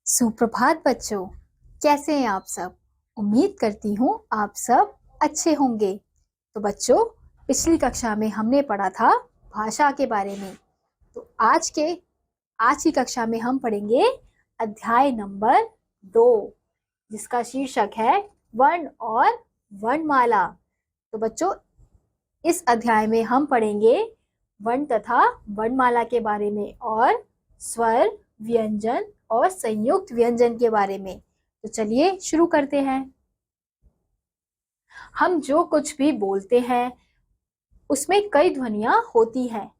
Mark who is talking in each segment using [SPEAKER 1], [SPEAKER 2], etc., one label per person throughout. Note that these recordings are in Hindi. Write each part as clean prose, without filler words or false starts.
[SPEAKER 1] सुप्रभात बच्चों, कैसे हैं आप सब। उम्मीद करती हूँ आप सब अच्छे होंगे। तो बच्चों, पिछली कक्षा में हमने पढ़ा था भाषा के बारे में। तो आज की कक्षा में हम पढ़ेंगे अध्याय नंबर 2, जिसका शीर्षक है वर्ण और वर्णमाला। तो बच्चों, इस अध्याय में हम पढ़ेंगे वर्ण तथा वर्णमाला के बारे में और स्वर, व्यंजन और संयुक्त व्यंजन के बारे में। तो चलिए शुरू करते हैं। हम जो कुछ भी बोलते हैं उसमें कई ध्वनियां होती हैं।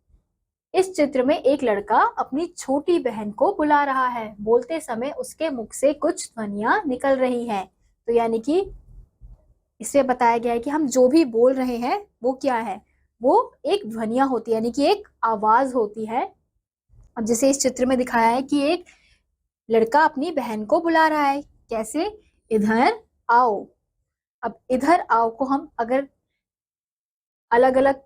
[SPEAKER 1] इस चित्र में एक लड़का अपनी छोटी बहन को बुला रहा है। बोलते समय उसके मुख से कुछ ध्वनियां निकल रही हैं। तो यानी कि इससे बताया गया है कि हम जो भी बोल रहे हैं वो क्या है, वो एक ध्वनियां होती है, यानी कि एक आवाज होती है। अब जैसे इस चित्र में दिखाया है कि एक लड़का अपनी बहन को बुला रहा है। कैसे? इधर आओ। अब इधर आओ को हम अगर अलग अलग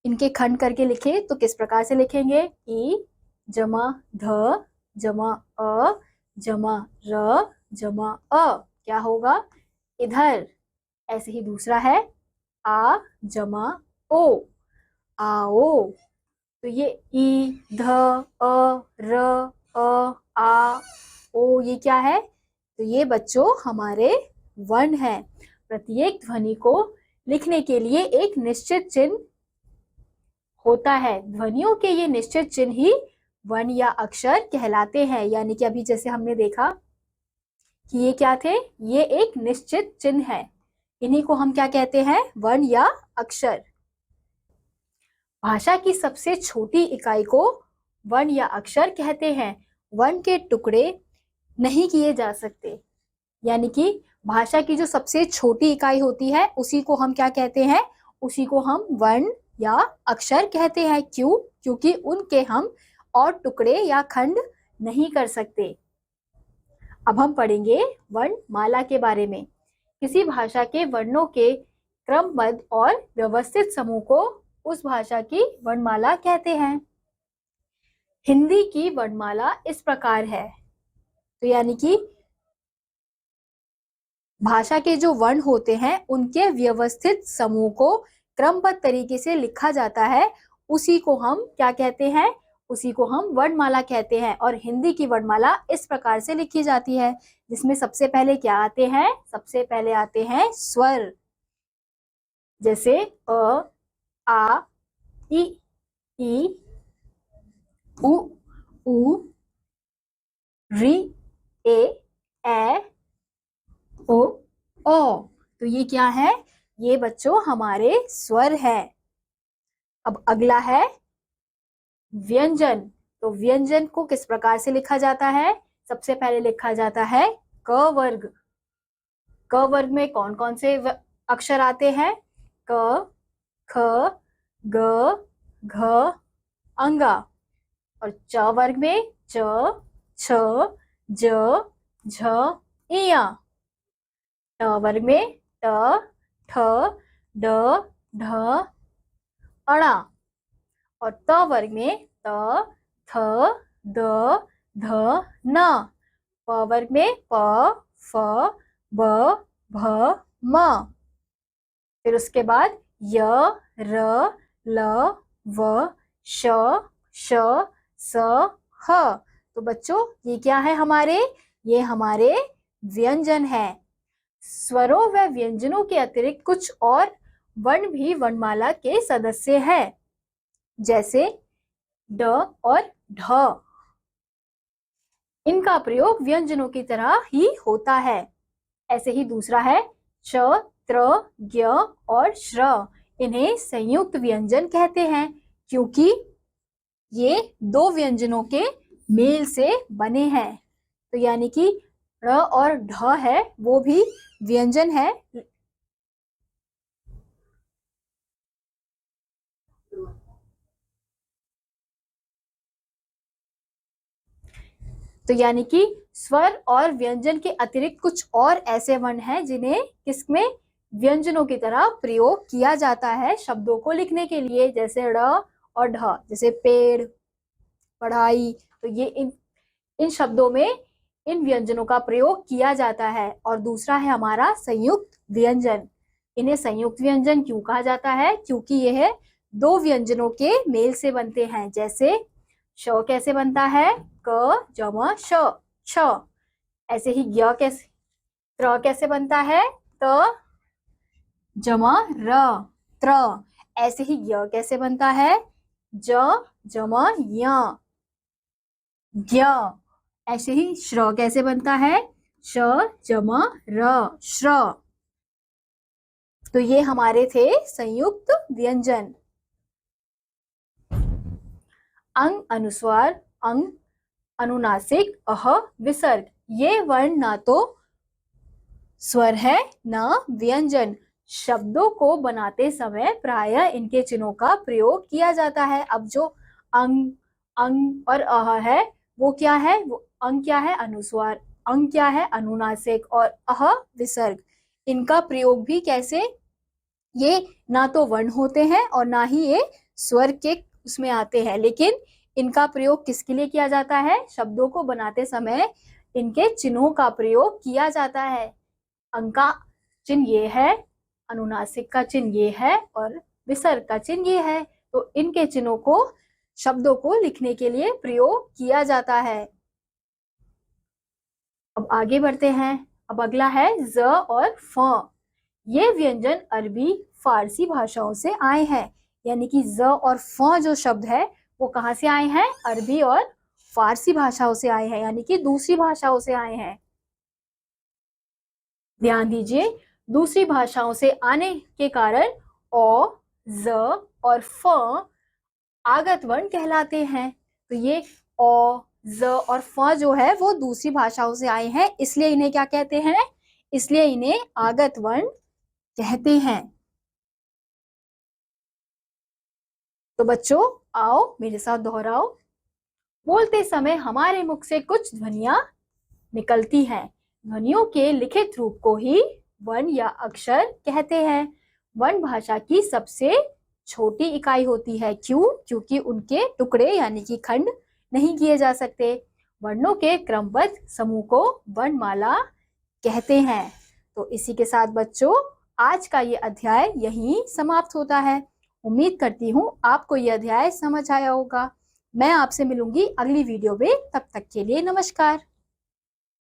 [SPEAKER 1] इनके खंड करके लिखे तो किस प्रकार से लिखेंगे? ई जमा ध जमा अ जमा र जमा अ। क्या होगा? इधर। ऐसे ही दूसरा है आ जमा ओ, आओ। तो ये ई ध अ र अ आ ओ, ये क्या है? तो ये बच्चों हमारे वर्ण है। प्रत्येक ध्वनि को लिखने के लिए एक निश्चित चिन्ह होता है। ध्वनियों के ये निश्चित चिन्ह ही वर्ण या अक्षर कहलाते हैं। यानी कि अभी जैसे हमने देखा कि ये क्या थे? ये एक निश्चित चिन्ह है। इन्हीं को हम क्या कहते हैं? वर्ण या अक्षर। भाषा की सबसे छोटी इकाई को वर्ण या अक्षर कहते हैं। वर्ण के टुकड़े नहीं किए जा सकते। यानी कि भाषा की जो सबसे छोटी इकाई होती है उसी को हम क्या कहते हैं? उसी को हम वर्ण या अक्षर कहते हैं। क्यों? क्योंकि उनके हम और टुकड़े या खंड नहीं कर सकते। अब हम पढ़ेंगे वर्णमाला के बारे में। किसी भाषा के वर्णों के क्रमबद्ध और व्यवस्थित समूह को उस भाषा की वर्णमाला कहते हैं। हिंदी की वर्णमाला इस प्रकार है। तो यानी कि भाषा के जो वर्ण होते हैं उनके व्यवस्थित समूह को क्रमबद्ध तरीके से लिखा जाता है। उसी को हम क्या कहते हैं? उसी को हम वर्णमाला कहते हैं। और हिंदी की वर्णमाला इस प्रकार से लिखी जाती है, जिसमें सबसे पहले क्या आते हैं? सबसे पहले आते हैं स्वर, जैसे अ, आ, ई, उ, री, ए, ओ, ओ। तो ये क्या है? ये बच्चों हमारे स्वर है। अब अगला है व्यंजन। तो व्यंजन को किस प्रकार से लिखा जाता है? सबसे पहले लिखा जाता है क वर्ग। क वर्ग में कौन कौन से अक्षर आते हैं? क, ख, ग, घ, अंगा। और च वर्ग में च, छ, ज, झ, इया। ट वर्ग में ट, ठ, ड, ढ, अड़ा। और त वर्ग में त, थ, द, ध, न। प वर्ग में प, फ, ब, भ, म। फिर उसके बाद य, र, ल, व, श, श, स, ह। तो बच्चों ये क्या है हमारे? ये हमारे व्यंजन है। स्वरों व व्यंजनों के अतिरिक्त कुछ और वर्ण भी वर्णमाला के सदस्य है, जैसे ड और ढ। इनका प्रयोग व्यंजनों की तरह ही होता है। ऐसे ही दूसरा है च, त्र, ज्ञ और श्र। इन्हें संयुक्त व्यंजन कहते हैं, क्योंकि ये दो व्यंजनों के मेल से बने हैं। तो यानी कि र और ढ है वो भी व्यंजन है। तो यानी कि स्वर और व्यंजन के अतिरिक्त कुछ और ऐसे वर्ण हैं जिन्हें किसमें? व्यंजनों की तरह प्रयोग किया जाता है शब्दों को लिखने के लिए, जैसे ड़ और ढ। जैसे पेड़, पढ़ाई। तो ये इन शब्दों में इन व्यंजनों का प्रयोग किया जाता है। और दूसरा है हमारा संयुक्त व्यंजन। इन्हें संयुक्त व्यंजन क्यों कहा जाता है? क्योंकि यह दो व्यंजनों के मेल से बनते हैं। जैसे श कैसे बनता है? क जमा श, छ। ऐसे ही ज्ञ कैसे, त्र कैसे बनता है? त जमा र, त्र। ऐसे ही य कैसे बनता है? ज जमा य, ज्ञ। ऐसे ही श्र कैसे बनता है? श जमा र, श्र। तो ये हमारे थे संयुक्त व्यंजन। अंग, अनुस्वार, अंग, अनुनासिक, अह, विसर्ग। ये वर्ण ना तो स्वर है ना व्यंजन। शब्दों को बनाते समय प्रायः इनके चिन्हों का प्रयोग किया जाता है। अब जो अंग, अंग और अह है वो क्या है? वो अंग क्या है? अनुस्वार। अंग क्या है? अनुनासिक। और अह विसर्ग। इनका प्रयोग भी कैसे? ये ना तो वर्ण होते हैं और ना ही ये स्वर के उसमें आते हैं, लेकिन इनका प्रयोग किसके लिए किया जाता है? शब्दों को बनाते समय इनके चिन्हों का प्रयोग किया जाता है। अंग का चिन्ह ये है, अनुनासिक का चिन्ह ये है और विसर्ग का चिन्ह ये है। तो इनके चिन्हों को शब्दों को लिखने के लिए प्रयोग किया जाता है। अब आगे बढ़ते हैं। अब अगला है ज और फ। ये व्यंजन अरबी, फारसी भाषाओं से आए हैं। यानी कि ज और फ जो शब्द है वो कहाँ से आए हैं? अरबी और फारसी भाषाओं से आए हैं, यानी कि दूसरी भाषाओं से आए हैं। ध्यान दीजिए, दूसरी भाषाओं से आने के कारण ओ, ज और फ आगत वर्ण कहलाते हैं। तो ये ओ, ज और फ जो है वो दूसरी भाषाओं से आए हैं, इसलिए इन्हें क्या कहते हैं? इसलिए इन्हें आगत वर्ण कहते हैं। तो बच्चों आओ मेरे साथ दोहराओ। बोलते समय हमारे मुख से कुछ ध्वनियां निकलती हैं। ध्वनियों के लिखित रूप को ही वर्ण या अक्षर कहते हैं। वर्ण भाषा की सबसे छोटी इकाई होती है। क्यों? क्योंकि उनके टुकड़े यानी कि खंड नहीं किए जा सकते। वर्णों के क्रमबद्ध समूह को वर्णमाला कहते हैं। तो इसी के साथ बच्चों आज का ये अध्याय यहीं समाप्त होता है। उम्मीद करती हूँ आपको ये अध्याय समझ आया होगा। मैं आपसे मिलूंगी अगली वीडियो में। तब तक के लिए नमस्कार।